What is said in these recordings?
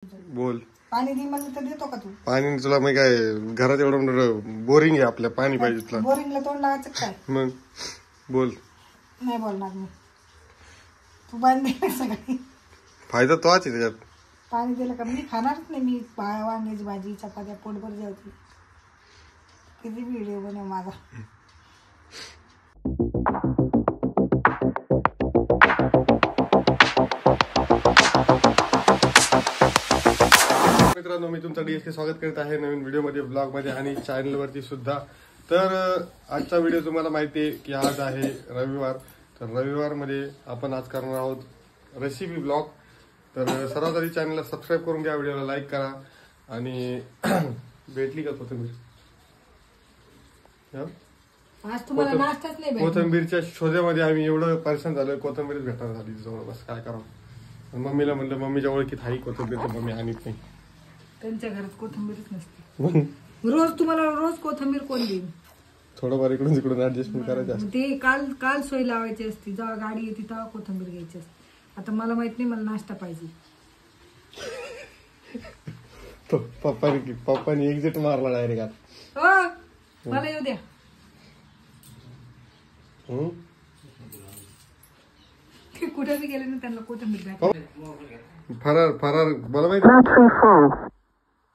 बोल. पाणी दे म्हणलं तर देतो का तू? पाणी तुला मग काय घरात एवढं बोरिंग आहे आपल्या, पाणी पाहिजे तुला. बोरिंगला तोंड लावायचं काय? मग बोल. नाही बोलणार मी. तू पाणी दे सगळी. फायदा तो आहे त्याच्यात. पाणी दिलं का मी खाणारच नाही. मी वांग्याची भाजी चपात्या पोटभर जेवते. किती व्हिडिओ बनव माझा. मित्रांनो, मी तुमचं DSK स्वागत करत आहे नवीन व्हिडिओमध्ये, ब्लॉगमध्ये आणि चॅनलवरती सुद्धा. तर आजचा व्हिडिओ तुम्हाला माहिती आहे की आज आहे रविवार. तर रविवारमध्ये आपण आज करणार आहोत रेसिपी ब्लॉग. तर सर्वात आधी चॅनलला सबस्क्राईब करून घ्या, व्हिडिओला लाईक करा. आणि भेटली का कोथिंबीर? आज तुम्हाला नाश्ताच नाही भेटला. कोथिंबीरच्या शोधामध्ये आम्ही एवढं परेशान झालोय, कोथिंबीरच भेटणार झाली जवळ. बस काय करावं. मम्मीला म्हणलं, मम्मीच्या ओळखीत आहे कोथिंबीर, तर मम्मी आणत नाही. त्यांच्या घरात कोथिंबीरच नसते. रोज तुम्हाला रोज कोथिंबीर कोण देईल? थोडंफार इकडून तिकडून ऍडजस्टमेंट करायचं. ते काल सोय लावायची असती, जेव्हा गाडी येते तेव्हा कोथिंबीर घ्यायची असते. आता मला माहित नाही, मला नाश्ता पाहिजे. पप्पानी एक्झिट मारला डायरेक्ट. हो, मला येऊ द्या. कुठे बी गेले ना त्यांना कोथिंबीर. फरार मला माहिती.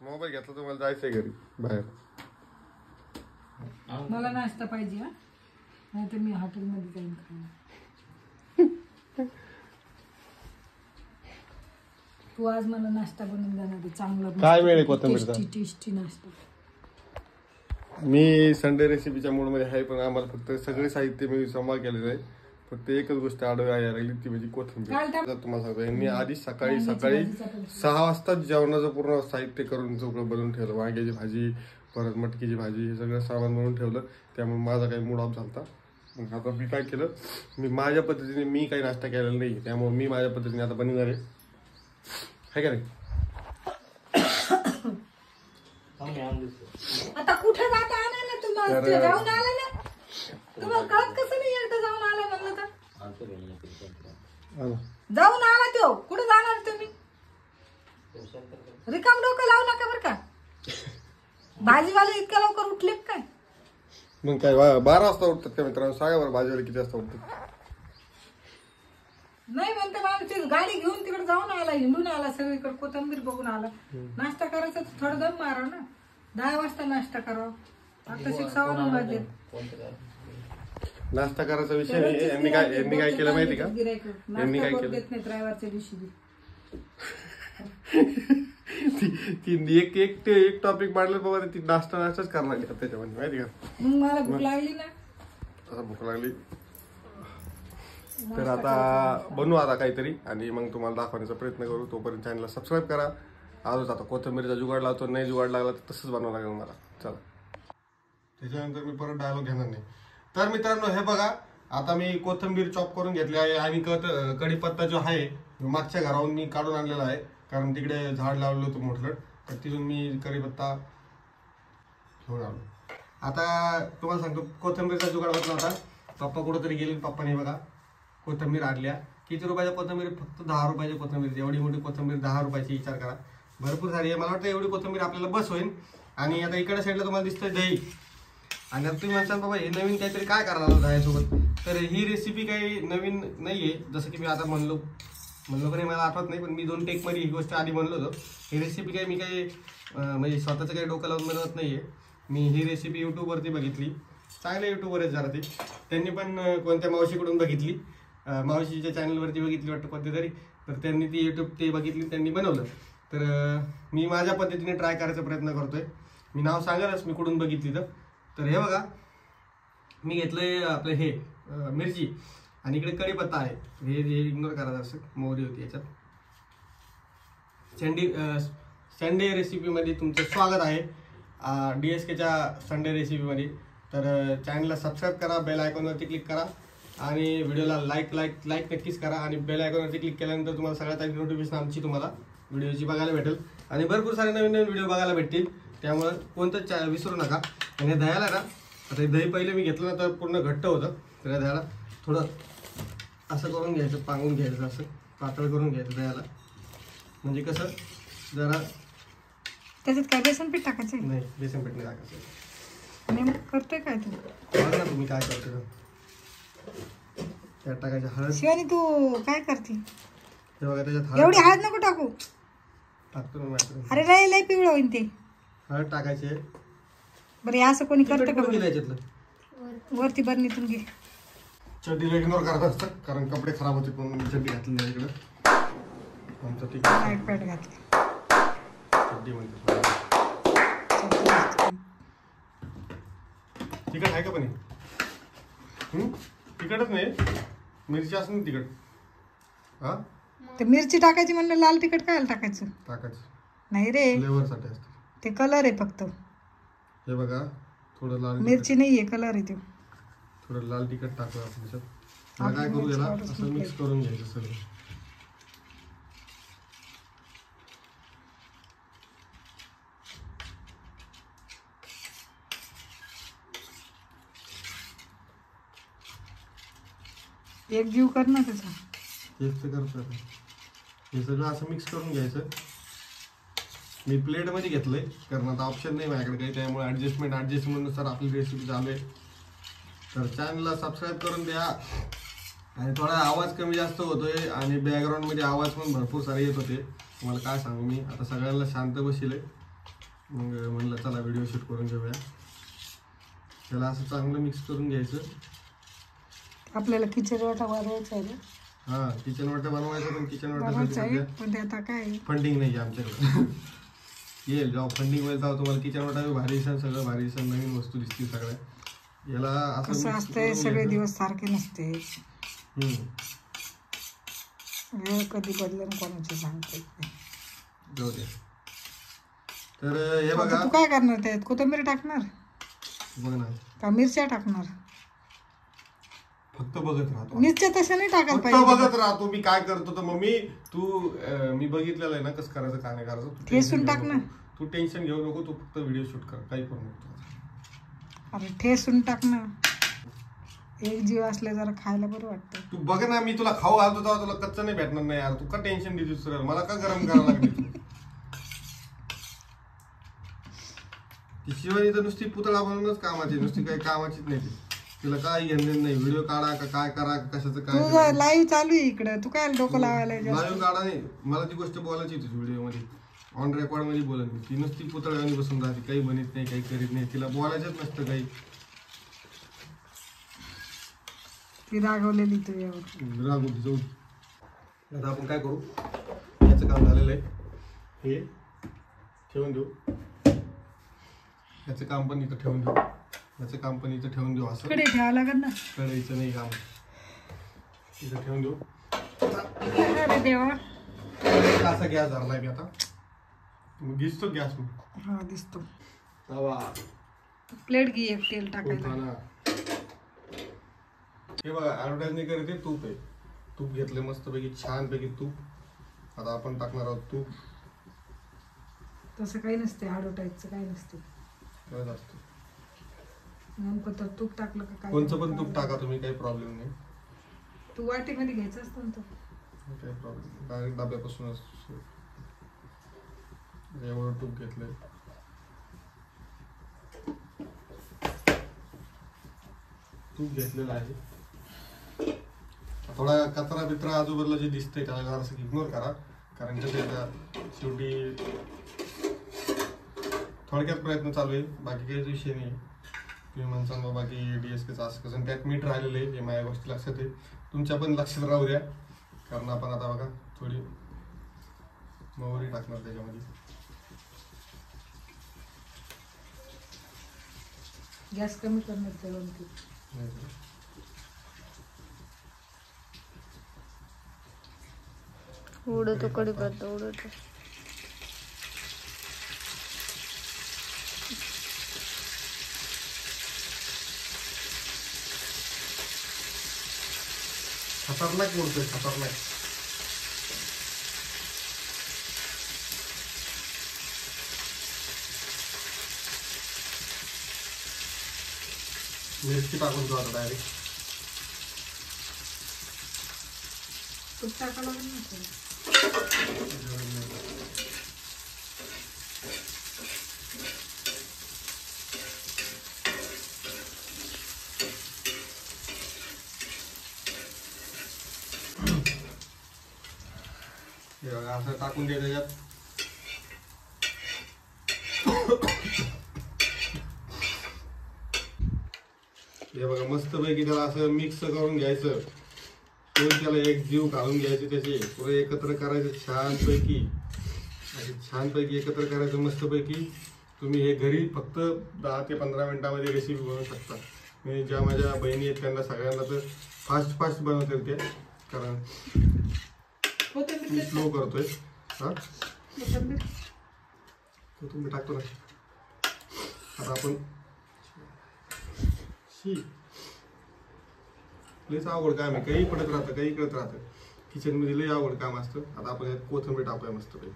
मोबाईल घेतला तुम्हाला जायचंय घरी बाहेर. मला नाश्ता पाहिजे. हा, नाही तर मी हॉटेलमध्ये जाईन खायला. तू आज मला नाश्ता बनवून देणार चांगला. काय वेळ आहे कोथिंबीरचा? टेस्टी नाश्ता. मी संडे रेसिपीच्या मूड मध्ये आहे, पण आम्हाला फक्त सगळे साहित्य मी जमा केलेलं आहे. फक्त एकच गोष्ट आढळ यायला लागली, ती म्हणजे कोथिंबीर. तुम्हाला सांगतो, यांनी आधी सकाळी 6 वाजता जेवणाचं पूर्ण साहित्य करून सगळं बनवून ठेवलं. वांग्याची भाजी, परत मटकीची भाजी, हे सगळं सामान बनवून ठेवलं. त्यामुळे माझा काही मूड ऑफ झाला. मग आता मी काय केलं, मी माझ्या पद्धतीने, मी काही नाश्ता केलेला नाही, त्यामुळे मी माझ्या पद्धतीने आता बनवणार आहे. है का नाही? आता कुठे जाता आला ना तुम्हाला? जाऊन आला ना तुम्हाला? कळत कसं नाही? एकदा जाऊन आला म्हणलं तर जाऊन आला. तो कुठे जाणार तुम्ही? रिकाम डोकं लावू नका बरं का. भाजीवाले इतक्या लवकर उठले काय? मग काय 12 वाजता उठतात का मित्रांनो? सांगा बरं, भाजीवाले किती वाजता उठतात? नाही म्हणते मला, गाडी घेऊन तिकडे जाऊन आला, हिंडून आला, सगळीकडे कोथिंबीर बघून आला. नाश्ता करायचा तर थोडं दम मारा ना. 10 वाजता नाश्ता करावा. आता 6:15 वाजले. नाश्ता करायचा विषय नाही. यांनी काय केलं माहिती का? यांनी काय केलं, देत नाही ड्रायव्हरच्या दिवशी. एक टॉपिक मांडलं बाबा, ती नाश्ताच करणार त्याच्यामध्ये, माहिती का? मग मला भूक लागली ना. आता भूक लागली तर आता बनवू आता काहीतरी, आणि मग तुम्हाला दाखवण्याचा प्रयत्न करू. तोपर्यंत चॅनलला सबस्क्राईब करा. आजच आता कोथिंबीरचा जुगाड लावतो. नाही जुगाड लागला तर तसंच बनवावं लागेल मला. चला, त्याच्यानंतर मी परत डायलॉग घेणार नाही. तर मित्रांनो, हे बघा, आता मी कोथिंबीर चॉप करून घेतली आहे. आणि कढीपत्ता जो आहे मागच्या घरावरून मी काढून आणलेला आहे, कारण तिकडे झाड लावलं होतं मोठं. तर तिथून मी कढीपत्ता घेऊन आलो. आता तुम्हाला सांगतो, कोथिंबीरचा जुगाड होत नव्हता. पप्पा कुठंतरी गेले, पप्पाने बघा कोथिंबीर आणल्या. किती रुपयाच्या कोथिंबीर? फक्त 10 रुपयाची कोथिंबीर. एवढी मोठी कोथिंबीर 10 रुपयाची, विचार करा. भरपूर सारी आहे. मला वाटतं एवढी कोथिंबीर आपल्याला बस होईल. आणि आता इकडच्या साईडला तुम्हाला दिसतंय दही. आणि आता तुम्ही म्हणता बाबा हे नवीन काहीतरी काय करणार आहोत दह्यासोबत? तर ही रेसिपी काही नवीन नाहीये. जसं की मी आता म्हणलो पण मला आठवत नाही, पण मी 2 टेकमध्ये ही गोष्ट आधी म्हणलो होतो. ही रेसिपी काही मी काही म्हणजे स्वतःचं काही डोकं लावून बनवत नाहीये. मी ही रेसिपी यूट्यूबवरती बघितली. चांगले यूट्यूबर आहेत जरा ते. त्यांनी पण कोणत्या मावशीकडून बघितली, मावशीच्या चॅनलवरती बघितली वाटतं कोणत्यातरी. तर त्यांनी ती यूट्यूब बघितली, त्यांनी बनवलं. तर मी माझ्या पद्धतीने ट्राय करायचा प्रयत्न करतोय. मी नाव सांगालच मी कुठून बघितली. तर हे बघा, मी घेतलंय आपलं हे मिरची, आणि इकडे कढीपत्ता आहे. हे इग्नोर करा, असं मोहरी होती याच्यात. संडे रेसिपीमध्ये तुमचं स्वागत आहे, DSKच्या संडे रेसिपीमध्ये. तर चॅनलला सबस्क्राईब करा, बेल आयकॉनवरती क्लिक करा, आणि व्हिडिओला लाईक नक्कीच करा. आणि बेल आयकॉनवरती क्लिक केल्यानंतर तुम्हाला सगळ्यात आधी नोटिफिकेशन आमची तुम्हाला व्हिडिओची बघायला भेटेल. आणि भरपूर सारे नवीन व्हिडिओ बघायला भेटतील. त्यामुळे कोणतं विसरू नका. आणि दह्याला ना, आता दही पहिले मी घेतलं ना तर पूर्ण घट्ट होतं. तर दह्याला थोडं असं करून घ्यायचं, पांगून घ्यायचं, असं पातळ करून घ्यायचं दह्याला. म्हणजे कसं जरा त्याच्यात काय बेसन पीठ टाकायचं नाही, बेसन पीठ नाही टाकायचं. नेमकं करतोय काय तू? बघा ना तुम्ही काय करतो. त्यात टाकायचं हळद. शिवानी तू काय करते? हे बघा त्याच्यात एवढी हळद नको टाकू. टाकतो ना मॅटर. अरे लय लय पिवळं होईन ते. हळद टाकायचे. बरं असं कोणी करतं का बरं? याच्यातलं वरती बरणीतून घे. चड्डीला इग्नोर करत असतं कारण कपडे खराब होते म्हणून मी चड्डी घातली नाही इकडं. आमचं ठीक आहे. नाईट पॅड घातली. चड्डी म्हणते. तिखट आहे का पण? तिखटच नाही, मिरची असं नाही तिखट. हा ते मिरची टाकायची म्हणलं, लाल तिखट काय टाकायचं? टाकायचं नाही रे, फ्लेवरसाठी असतं ते कलर आहे फक्त. हे बघा थोडं लाल मिरची नाहीये, कलर आहे ते. थोडं लाल तिखट टाकू आपण त्याच्यात. मला काय करू याला असं मिक्स करून घ्यायचं सगळं. एक जीव कर ना त्याचा. तेच तर करतो आता. हे सगळं असं मिक्स करून घ्यायचं. मी प्लेटमध्ये घेतलंय कारण आता ऑप्शन नाही माझ्याकडे काही, त्यामुळे ॲडजस्टमेंटनुसार आपली रेसिपी चालू आहे. तर चॅनलला सबस्क्राईब करून द्या. आणि थोडा आवाज कमी जास्त होतोय आणि बॅकग्राऊंडमध्ये आवाज पण भरपूर सारे येत होते. तुम्हाला काय सांगू मी, आता सगळ्यांना शांत बसले. मग म्हणलं चला व्हिडिओ शूट करून घेऊया. त्याला असं चांगलं मिक्स करून घ्यायचं. आपल्याला किचन वाटा वाढवायचा आहे ना. हा, किचन वाटा बनवायचं, पण किचन बनवायचं आहे, वाटा पण ते आता काय फंडिंग नाही आमच्याकडे. येईल जेव्हा फंडिंग वेळ जाऊ तुम्हाला किचन वाटा भारी दिसेल, सगळं भारी दिसेल, नवीन वस्तू दिसतील सगळ्या. याला कसं असतंय, सगळे दिवस सारखे नसते. वेळ कधी बदलेन कोणाची सांगते जाऊ दे. तर हे बघा, तू काय करणार? त्यात कोथिंबीर टाकणार बघ ना का मिरच्या टाकणार? फक्त बघत राहतो. मिरच्या तशा नाही टाकायला फक्त पाहिजे. बघत राहतो मी काय करतो. तर मम्मी मी बघितलेलं आहे ना कसं करायचं काय नाही करायचं. ठेसून टाक ना. तू टेन्शन घेऊ नको, तू फक्त व्हिडिओ शूट कर, काही करू नको. अरे ठेसून टाक ना. एक जीव असले जरा खायला बरं वाटतं. तू बघ ना, मी तुला खाऊ घालतो तेव्हा तुला कच्चं नाही भेटणार नाही यार. तू का टेन्शन देतो दुसऱ्याला? मला का गरम करावं लागली तू? ती शिवानी तर नुसती पुतळा बनवूनच कामाची, नुसती काही कामाचीच नाही ती. तिला काय घेणं नाही. व्हिडिओ काढा का काय करा, कशाचं काय. तुझं लाईव्ह चालू आहे इकडं, तू काय डोकं लावायला? लाईव्ह काढा नाही, मला ती गोष्ट बोलायची होती व्हिडिओ मध्ये, ऑन रेकॉर्ड मध्ये बोलत नाही. ती नुसती पुतळ्याने बसून राहते, काही म्हणत नाही, काही करीत नाही. तिला बोलायचंच नसतं काही. ती रागवलेली तू यावर. रागू जाऊ. आता आपण काय करू, याचं काम झालेलं आहे, हे ठेवून देऊ. याचं काम पण इथं ठेवून देऊ. याचं काम पण इथं ठेवून देऊ. असं कडे ठेवावं लागत ना. कढईचं नाही काम, इथं ठेवून देऊ. अरे देवा, असा गॅस धरलाय मी आता. दिसतो गॅस मग. हा दिसतो. तवा प्लेट घे, एक तेल टाकायला. हे बघा, ऍडव्हर्टाइज नाही करते, तूप आहे. तूप घेतले मस्तपैकी, छानपैकी तूप. आता आपण टाकणार आहोत तूप. तसं काही नसते, ॲडव्हर्टाईजचं काही नसते. करत असतो नेमकं तर तूप टाकलं का काय? कोणचं पण तूप टाका तुम्ही, काही प्रॉब्लेम नाही. तू वाटीमध्ये घ्यायचं असतं ना. काही प्रॉब्लेम, डायरेक्ट डब्यापासूनच एवढं तूप घेतलंय. तूप घेतलेलं आहे. थोडा कचरा बिचरा आजूबाजूला जे दिसतंय त्याला जरासं इग्नोर करा, कारण त्याचा शेवटी थोडक्यात प्रयत्न चालू आहे, बाकी काही विषय नाही. तुम्ही म्हणसान बाबा की DSKचं असं कसं, त्यात मीठ राहिलेलं आहे, हे माझ्या गोष्टी लक्षात आहे. तुमच्या पण लक्षात राहू द्या, कारण आपण आता बघा थोडी मोहरी टाकणार त्याच्यामध्ये. गॅस कमी करणार त्यावरती. उडतो कढीपत्ता उडतो. खतरनाक बोलतोय, खतरनाक. मिरची टाकून देऊ आता डायरेक्ट. तूप टाकावं लागेल ना थोडं. असं टाकून द्या त्याच्यात. हे बघा मस्त पैकी त्याला असं मिक्स करून घ्यायचं. त्याला एक जीव घालून घ्यायचे त्याचे पुरे एकत्र करायचं छानपैकी. छानपैकी एकत्र करायचं मस्तपैकी. तुम्ही हे घरी फक्त 10 ते 15 मिनिटांमध्ये रेसिपी बनवू शकता. मी ज्या माझ्या बहिणी आहेत त्यांना सगळ्यांना तर फास्ट बनवतील ते, कारण स्लो करतोय. हा तुम्ही टाकतो ना. आता आपण लयच आवड काम आहे. काही पडत राहतं, काही कळत राहतं. किचन मध्ये लय आवड काम असतं. आता आपण यात कोथिंबीर टाकूया मस्तपैकी.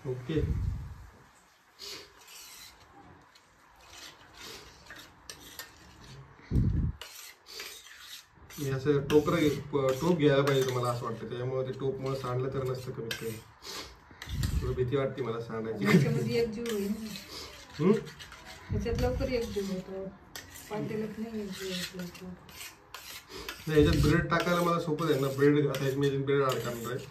ओके. मी असं टोप घ्यायला पाहिजे तुम्हाला असं वाटतं. त्याच्यामुळे ते टोपमुळे सांडलं तर नसतं कमीत कमी. थोडी भीती वाटते मला सांडायची. एक जीव होईल त्याच्यात लवकर एक जीव होतो. पातेल्यात नाही एक जीव होतो. नाही याच्यात ब्रेड टाकायला मला सोपं आहे ना. ब्रेड आता मी ब्रेड ऍड करणार आहे.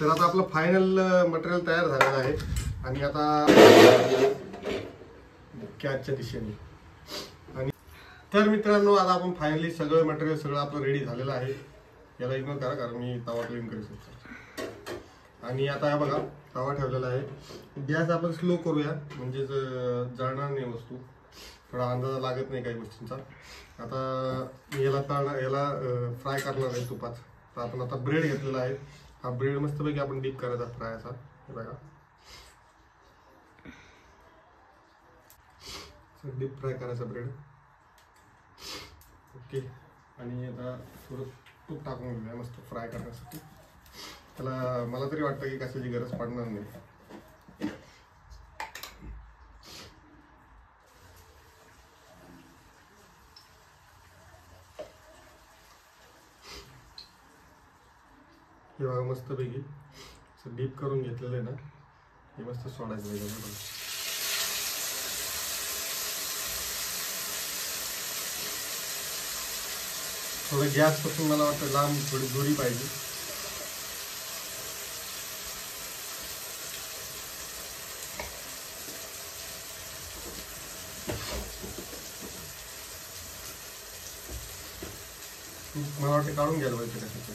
तर आता आपलं फायनल मटेरियल तयार झालेलं आहे आणि आता कॅचच्या दिशेने. आणि तर मित्रांनो आता आपण फायनली सगळं मटेरियल सगळं आपलं रेडी झालेलं आहे. याला इग्नोर करा कारण मी तवा क्लीन करू शकतो. आणि आता हा बघा तवा ठेवलेला आहे. गॅस आपण स्लो करूया म्हणजे जळणार नाही वस्तू. थोडा अंदाजा लागत नाही काही गोष्टींचा. आता याला फ्राय करणार आहे तुपात. तर आपण आता ब्रेड घेतलेला आहे. हा ब्रेड मस्तपैकी आपण डीप करायचा फ्राय असा. हे बघा डीप फ्राय करायचा ब्रेड. ओके. आणि आता थोडं तूप टाकून घेऊया मस्त फ्राय करण्यासाठी. त्याला मला तरी वाटतं की कशाची गरज पडणार नाही. हे बघा मस्तपैकी असं डीप करून घेतलेलं आहे ना. हे मस्त सोडायचं पाहिजे. थोडं गॅस पासून मला वाटतं लांब थोडी दोरी पाहिजे. मला वाटतं काढून घ्यायला पाहिजे कशाचं.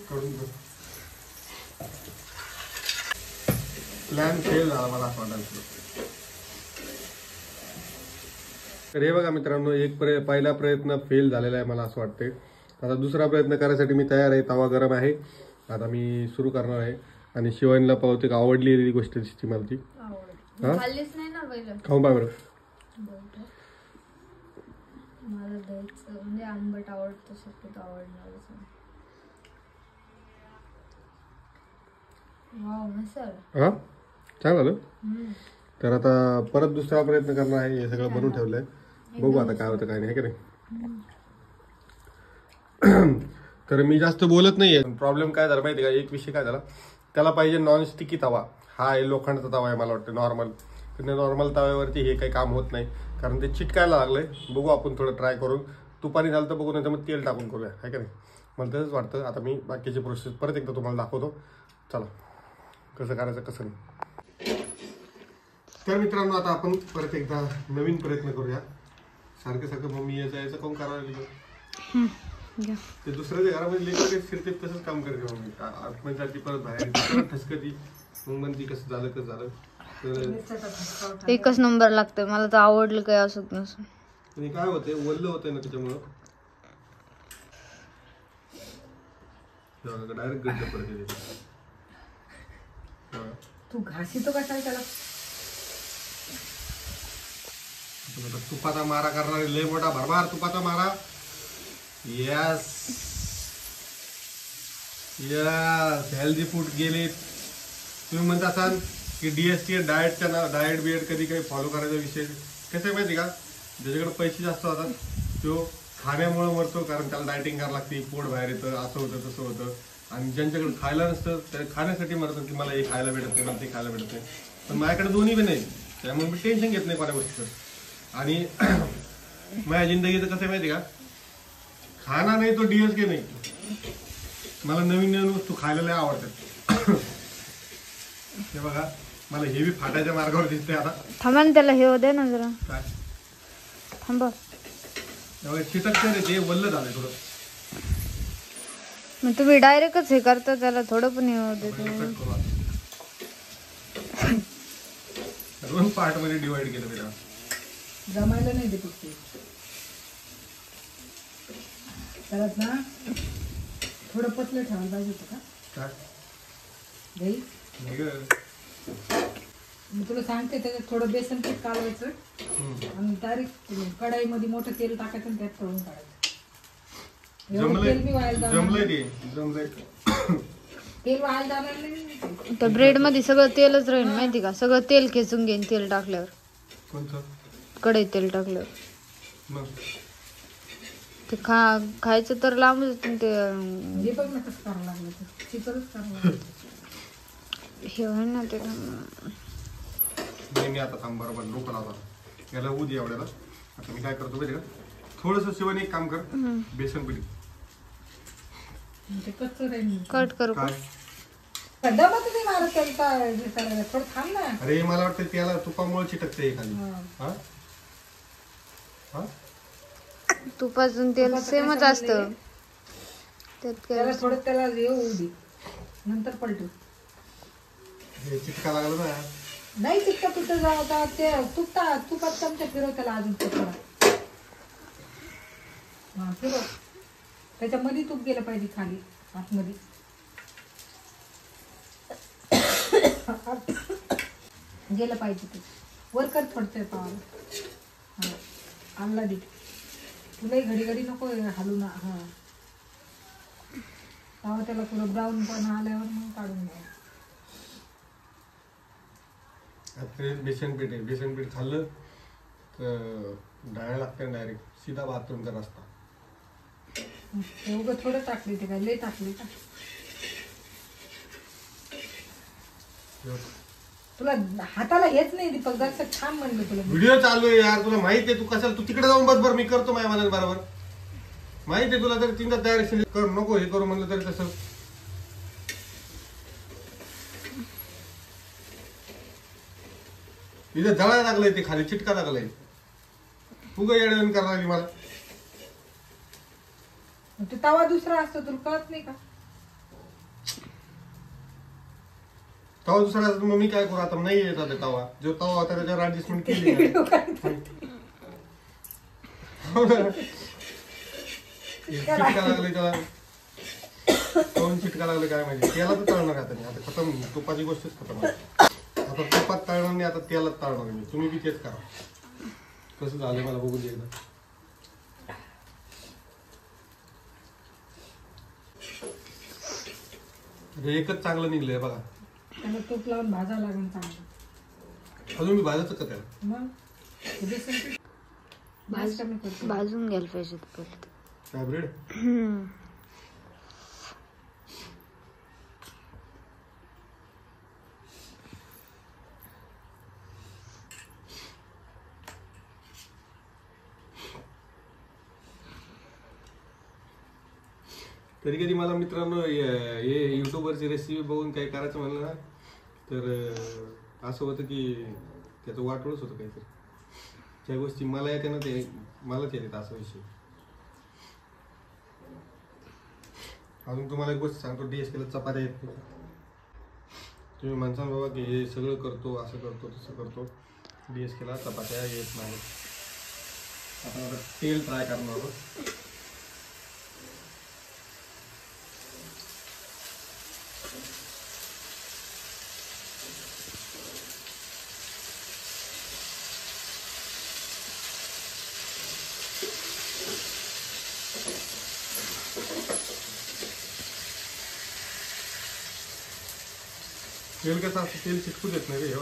काढून प्लॅन फेल झाला मला असं वाटायचं. तर हे बघा मित्रांनो पहिला प्रयत्न फेल झालेला आहे मला असं वाटतंय. आता दुसरा प्रयत्न करायसाठी मी तयार आहे. तवा गरम आहे. आता मी सुरू करणार आहे. आणि शिवानीला बहुतेक आवडलेली गोष्ट दिसते मला ती. खाल्लीच नाही ना पहिलं. खाऊन पहा बरं. मला द्यायचं म्हणजे आंबट आवडतं शक्यतो आवडणारच. वाव मस्त. हा चांगलं झालं. तर आता परत दुसरा प्रयत्न करणार आहे. हे सगळं बनवून ठेवलंय. बघू आता काय होतं काय नाही की नाही. तर मी जास्त बोलत नाहीये. प्रॉब्लेम काय झाला माहिती का. एक विषय काय झाला. त्याला पाहिजे नॉनस्टिकी तवा. हा आहे लोखंडाचा तवा आहे मला वाटतं नॉर्मल. नॉर्मल तव्यावरती हे काही काम होत नाही कारण ते चिटकायला लागलंय. बघू आपण थोडं ट्राय करून. तुपानी झालं तर बघू नाही तर मग तेल टाकून करूया आहे का नाही. मला तसंच वाटतं. आता मी बाकीची प्रोसेस परत एकदा तुम्हाला दाखवतो. चला कसं करायचं कसं नाही. तर मित्रांनो आता आपण परत एकदा नवीन प्रयत्न करूया. सारखं मम्मी यायचं काऊन करायला गेलं. ते दुसऱ्याच्या घरामध्ये लेकर फिरते तसंच काम करते मम्मी. आतमध्ये परत बाहेर ठसकती. मग म्हणती कसं झालं. तर एकच नंबर लागतोय. मला तर आवडलं काय असत नसं. आणि काय होतंय वल्ल होतंय ना त्याच्यामुळं डायरेक्ट गड्ड पडते. तू घासी तो कसा त्याला. तुपाचा मारा करणारे लय मोठा भरभार तुपाचा मारा. यस हेल्दी फूड गेले. तुम्ही म्हणत असाल की DST डाएट बिएट कधी काही फॉलो करायचा विषय कसं आहे माहिती का, ज्याच्याकडे पैसे जास्त होतात तो खाण्यामुळे मरतो, कारण त्याला डायटिंग करावं लागते, पोट बाहेर येतं, असं होतं तसं होतं. आणि ज्यांच्याकडे खायला नसतं त्या खाण्यासाठी मरतात की मला हे खायला भेटत नाही, मला ते खायला भेटत नाही. पण माझ्याकडे दोन्ही पण नाही, त्यामुळे मी टेन्शन घेत नाही कोणत्या गोष्टीचं. आणि माझ्या जिंदगीचं कसं आहे माहिती का, खाना नाही तो DSK नाही. मला नवीन नवीन वस्तू खायला लय आवडतात. हे बघा मला हे बी फाटायच्या मार्गावर दिसते आता. थांबा ना, त्याला हे होते ना जरा, काय थांबा. चिटकते रे, ते वल्ल झालं थोडं. मग तुम्ही डायरेक्टच हे करता, त्याला थोडं पण हे होते. कट करू आता. 2 पार्ट मध्ये डिवाइड केलं बेटा. जमायला नाही दे फक्त त्याला ना थोडं पतलं ठेवायला पाहिजे होतं का काय दही. नाही गं. मी तुला सांगते त्याच्यात थोडं बेसन पीठ कालवायचं आणि डायरेक्ट कढाईमध्ये मोठं तेल टाकायचं आणि त्यात तळून काढायचं. एवढं तेल बी व्हायला जाणार जमलंय नाही. ते जमलंय. तेल व्हायला जाणार नाही. त्या ब्रेड मध्ये सगळं तेलच राहील माहिती का, सगळं तेल खेचून घेईन तेल टाकल्यावर, कोणतं कढईत तेल टाकल्यावर. मग ते खायचं तर लांबच ते हे बघ ना कसं करावं लागलं तर चिकनच करावं लागलं. हे आहे ना ते. नाही मी आता थांब बरोबर डोकं लावला याला उद्या एवढ्याला. आता मी काय करतो माहिती का, थोडंसं शिवानी एक काम कर, बेसन पीठ ते कच्चं राहील. कट करू का? काय दमत नाही मारत त्याला हे करायला, थोडं थांब ना. अरे मला वाटतं त्याला तुपामुळे चिटकते खाली. हा. हा हा तुपाचं तेल तुपाचं सेमच काय असतं त्यात त्याला काय. थोडं त्याला हे होऊ दे, नंतर पलटू. हे चिटका लागला ना. नाही चिकटा तुटं जाता ते तुपात चमचा फिरव त्याला अजून थोडा. हा फिरव, त्याच्यामध्ये तूप गेलं पाहिजे खाली आतमध्ये. गेलं पाहिजे ते वर कर थोडं पावाला. हा आणला दे तुलाही घडी घडी नको हालू ना. हा तेव्हा त्याला थोडं ब्राऊन पण आल्यावर मग काढून घ्या. बेसन पीठ आहे, बेसन पीठ खाल्लं तर डाळ लागते डायरेक्ट सीधा बाथरूमचा रस्ता. एवढं थोडं टाकले ते काय लय टाकले का तुला हाताला हेच नाही दीपक, जर छान म्हणलं तुला. व्हिडिओ चालू आहे यार, तुला माहिती आहे. तू कशाला तू तिकडे जाऊन बस बरं, मी करतो माझ्या मनात बरोबर. माहिती आहे तुला, तर चिंता तयारी कर नको हे करू म्हणलं तरी तसं. इथे जळायला लागलंय, ते खाली चिटका लागलाय. तू काय येडवण करायला लागली मला. ते तवा दुसरा असतो तुला कळत नाही का. तवा दुसरा असतो मग मी काय करू आता. नाही येत आता तवा, जो तवा होता त्याच्यावर ऍडजस्टमेंट केली ना. चिटका लागले त्याला, दोन चिटका लागले काय माहिती. त्याला तर तळणार आता नाही, आता खतम, तुपाची गोष्टच खतम आहे. आता तुपात तळणार नाही, आता तेलात तळणार मी. तुम्ही बी तेच करा. कसं झालं मला बघून दे एकदा. एकच चांगलं निघलंय बघा. त्याला तूप लावून भाजा लागून चांगलं. अजून मी भाजायचं का त्याला. मग ते बेसन पीठ भाज कमी करतो. भाजून घ्यायला पाहिजे पहिले. काय ब्रेड कधी कधी मला मित्रांनो हे युट्यूबवरची रेसिपी बघून काही करायचं म्हणलं ना, तर असं होतं की त्याचं वाटोळच होतं काहीतरी. त्या गोष्टी मला येते ना, ते मलाच येते असा विषय. अजून तुम्हाला एक गोष्ट सांगतो, DSKला चपात्या येत नाही. तुम्ही म्हणसान बाबा की हे सगळं करतो, असं करतो तसं करतो, DSKला चपात्या येत नाही. आपण आता तेल ट्राय करणार आहोत. तेल कसं असतं, तेल चिटकू देत नाही रे.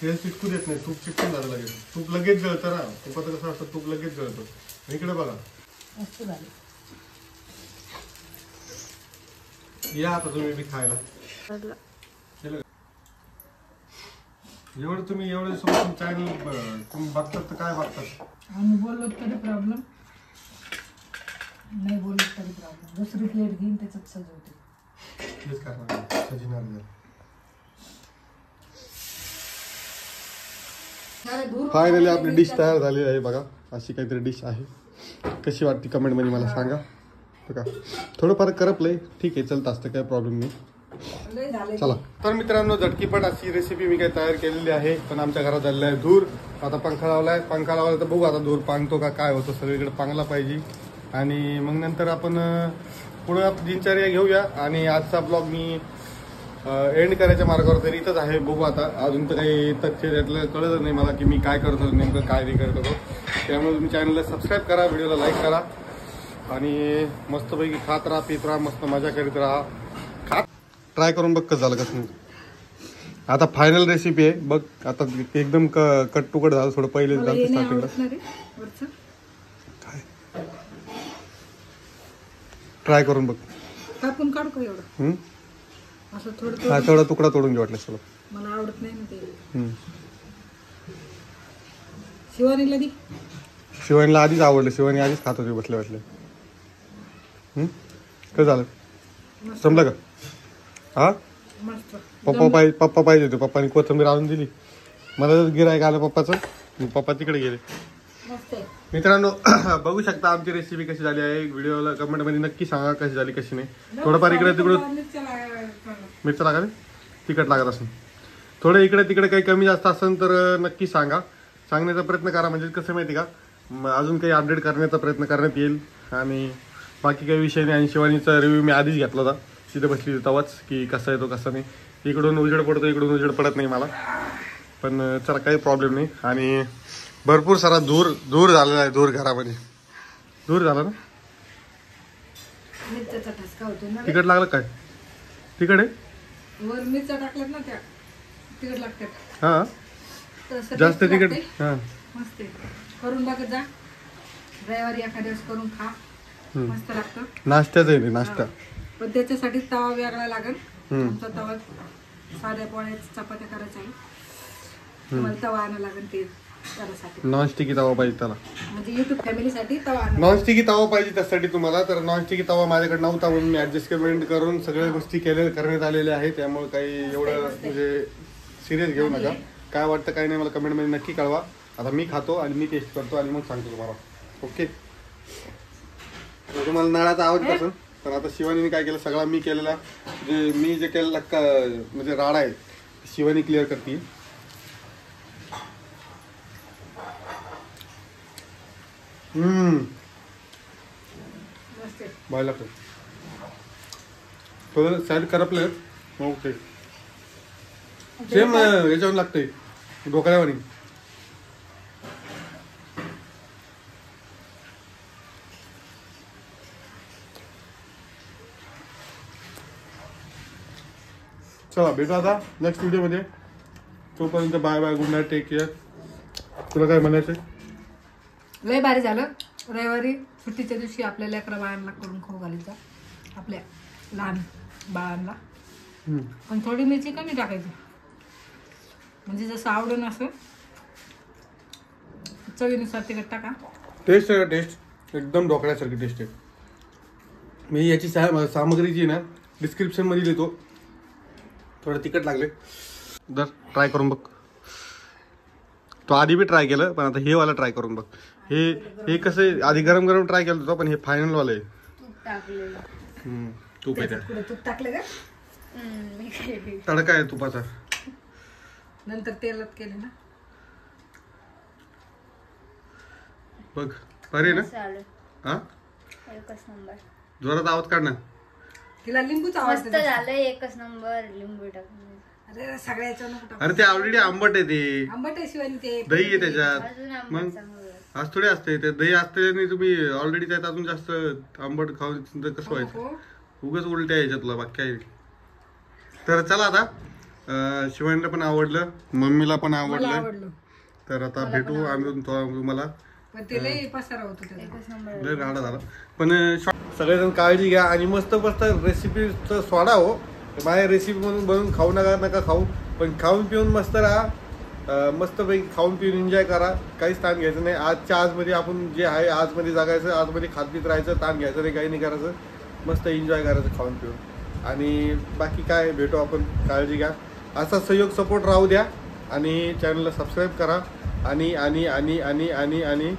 तेल चिटकू देत नाही, तूप चिटकून झालं लगेच. तूप लगेच जळतं ना, तुपाचं कसं असतं तूप लगेच जळतं. इकडे बघा, मस्त झाले. या आता तुम्ही बी खायला. केलं का? एवढं तुम्ही एवढं समोर चॅनल तुम्ही बघतात तर काय बघतात? आम्ही बोललो तरी प्रॉब्लेम, नाही बोललो तरी प्रॉब्लेम. दुसरी प्लेट घेईन त्याच्यात सजवते. तेच करणार, सजणार नाही. फायनली आपली डिश तयार झालेली आहे बघा. अशी काहीतरी डिश आहे. कशी वाटते कमेंटमध्ये मला सांगा. बघा थोडंफार करपलंय, ठीक आहे, चलत असतं, काही प्रॉब्लेम नाही. लय झाले. चला तर मित्रांनो, झटकीपट अशी रेसिपी मी काही तयार केलेली आहे. पण आमच्या घरात झालेला आहे धूर. आता पंखा लावलाय, पंखा लावला तर बघू आता धूर पांगतो का काय होतं. सगळीकडे पांगला पाहिजे. आणि मग नंतर आपण पुढे दिनचर्या घेऊया. आणि आजचा ब्लॉग मी एंड करायच्या मार्गावर तरी इथंच आहे. बघू आता, अजून तर काही तथ्य त्यातलं कळत नाही मला की मी काय करतो नेमकं काय नाही करत होतो. त्यामुळे तुम्ही चॅनलला सबस्क्राईब करा, व्हिडिओला लाईक करा आणि मस्तपैकी खात राहा, पित राहा, मस्त मजा करीत राहा. खात ट्राय करून बघ कसं झालं कसं नाही. आता फायनल रेसिपी आहे बघ. आता एकदम कट टू कट झालं, थोडं पहिले मला झालं हे नाही स्टार्टिंगला. आवडत ना रे वरचं. ट्राय करून बघ. कापून काढू का एवढं असं थोडं हा थोडं? तेवढा तुकडा तोडून घे वाटलं चला. मला आवडत नाही ना ते. शिवानीला दी. शिवानीला आधीच आवडलं, शिवानी आधीच खात होती बसले बसले. काय झालं, जमलं का? हा मस्त. पप्पा पाहिजे होते, पप्पानी कोथिंबीर आणून दिली. मला गिरायक आलं पप्पाचं, पप्पा तिकडे गेले. मस्त आहे. मित्रांनो बघू शकता आमची रेसिपी कशी झाली आहे. व्हिडिओला कमेंटमध्ये नक्की सांगा कशी झाली कशी नाही. थोडंफार इकडे तिकडं मिरचं लागत, तिखट लागत असेल थोडं इकडे तिकडे काही कमी जास्त असेल तर नक्की सांगा. सांगण्याचा प्रयत्न करा, म्हणजे कसं माहिती का, अजून काही अपडेट करण्याचा प्रयत्न करण्यात येईल. आणि बाकी काही विषय नाही. आणि शिवानीचा रिव्ह्यू मी आधीच घेतला होता, तिथे बसली तेव्हाच, की कसा येतो कसा नाही. इकडून उजेड पडतो, इकडून उजेड पडत नाही मला. पण चला काही प्रॉब्लेम नाही. आणि भरपूर सारा धूर झालेला आहे. धूर घरामध्ये धूर झाला ना. मिरच्याचा ठसका होतो ना. तिखट लागलं काय? तिखट आहे वर मिरच्या टाकल्यात ना त्या तिखट लागतात. हा तसं जास्त tasty तिखट. लागते. हा मस्त आहे. करून बघत जा. रविवारी एखाद्या वेळेस करून खा, मस्त लागतं. नाश्त्याचं आहे ते, नाश्ता. पण त्याच्यासाठी तवा वेगळा लागेल. आमचा तवा साध्या पोळ्याच्या चपात्या करायच्या आहे. तुम्हाला तवा आणायला लागेल ते त्यासाठी. नॉनस्टिकी तवा पाहिजे त्याला, म्हणजे युट्यूब फॅमिलीसाठी तवा आणा. नॉनस्टिकी तवा पाहिजे त्यासाठी तुम्हाला. तर नॉनस्टिकी तवा माझ्याकडे नव्हता म्हणून मी ऍडजस्टमेंट करून सगळ्या गोष्टी करण्यात आलेल्या आहेत. त्यामुळे काही एवढं म्हणजे सिरियस घेऊ नका. काय वाटतं काय नाही मला कमेंटमध्ये नक्की कळवा. आता मी खातो आणि मी टेस्ट करतो आणि मग सांगतो तुम्हाला. ओके, तुम्हाला नळाचा आवाज पासून. पण आता शिवानीने काय केलं, सगळा मी केलेला मी जे केलेला म्हणजे राडा आहे शिवानी क्लिअर करते. मस्त आहे. बायला थोडं साईड करपलं. ओके, सेम याच्यावर लागतंय ढोकळ्यावानी. चला भेटू आता नेक्स्ट व्हिडिओमध्ये. तोपर्यंत bye bye, good night, take care. तुला काय म्हणायचं? लय भारी झालं. रविवारी सुट्टीच्या दिवशी आपल्या लेकरा बाळांना करून खाऊ घालायचा, आपल्या लहान बाळांना. पण थोडी मिरची कमी टाकायची, म्हणजे जसं आवडून असं चवीनुसार तिखट टाका. टेस्ट आहे का? टेस्ट एकदम ढोकळ्यासारखी टेस्ट आहे. मी याची सामग्री जी आहे ना डिस्क्रिप्शनमध्ये देतो. थोडं तिखट लागले तर ट्राय करून बघ. तो आधी बी ट्राय केलं, पण आता हे वाला ट्राय करून बघ. हे कसं आहे, आधी गरम गरम ट्राय केलं होतं, पण हे फायनल वाला आहे. तूप टाकलेलं. तूप आहे त्यात. पुढे तूप टाकलं का? तडका आहे तुपाचा. नंतर तेलात केले ना. बघ बरे ना. हा एकच नंबर. जोरात आवाज काढ ना. तिला लिंबूच मस्त आवडतं. झालं, एकच नंबर. लिंबू टाकून अरे सगळ्याच्या नको टाकू. अरे ते ऑलरेडी आंबट आहे ते. आंबट आहे शिवानी ते. दही आहे त्याच्यात. अजून मग आंबट चांगलं. आज थोडे असते ते दही असते आणि तुम्ही ऑलरेडी त्यात अजून जास्त आंबट खाऊन तर कसं व्हायचं. हो. उगाच उलट्या यायच्या तुला बाकी काही. तर चला आता शिवानीला पण आवडलं, मम्मीला पण मला आवडलं. आवडलं तर आता भेटू आम्ही तुम्हाला. पण ते लई पसारा होतो त्याचा. एकच नंबर लय राडा झाला पण सगळेजण काळजी घ्या आणि मस्त मस्त रेसिपीचं सोडा हो. माझ्या रेसिपी म्हणून बनवून खाऊ नका खाऊ, पण खाऊन पिऊन मस्त राहा. मस्तपैकी खाऊन पिऊन एन्जॉय करा. काहीच ताण घ्यायचं नाही. आजच्या आजमध्ये आपण जे आहे आजमध्ये जगायचं, आजमध्ये खातपीत राहायचं, ताण घ्यायचं नाही, काही नाही करायचं. मस्त एन्जॉय करायचं खाऊन पिऊन. आणि बाकी काय, भेटू आपण. काळजी घ्या, असा सहयोग सपोर्ट राहू द्या आणि चॅनलला सबस्क्राईब करा आणि आणि आणि आणि आणि आणि